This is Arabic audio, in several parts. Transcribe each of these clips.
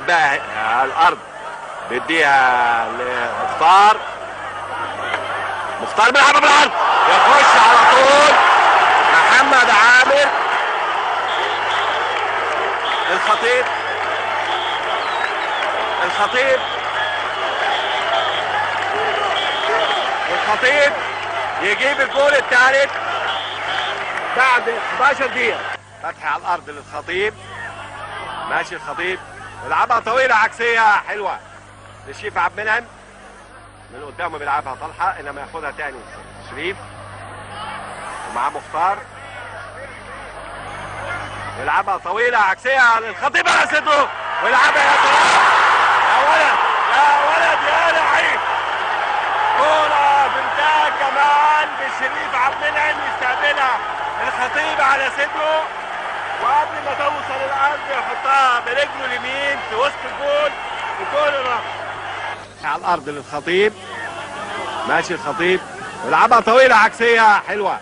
بيلعب بقى على الارض، بيديها لمختار. مختار بيلعبها بالعرض، يخش على طول محمد عامر. الخطيب يجيب الجول الثالث بعد 11 دقيقة. فتح على الأرض للخطيب، ماشي الخطيب يلعبها طويلة عكسية حلوة لشريف عبد المنعم. من قدامه بيلعبها طلحة، إنما ياخدها تاني شريف ومعاه مختار. يلعبها طويلة عكسية للخطيب على صدره ويلعبها يا سلام. يا ولد يا ولد يا لعيب، كورة بانتهاء كمان بشريف عبد المنعم يستقبلها الخطيب على صدره، وقبل ما توصل الارض يحطها برجله اليمين في وسط الجول وجول الرابع. على الارض للخطيب، ماشي الخطيب يلعبها طويلة عكسية حلوة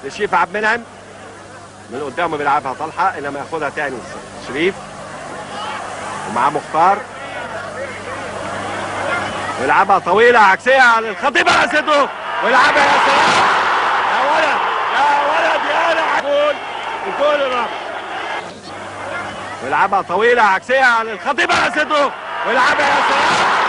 لشريف عبد المنعم. من قدامه بيلعبها طلحة، انما ياخدها تاني شريف ومعاه مختار. يلعبها طويلة عكسية للخطيب على صدره ويلعبها يا سلام. يا ولد يا ولد يا لعيب، جول الجول الرابع. يلعبها طويلة عكسية للخطيب على صدره ويلعبها يا سلام.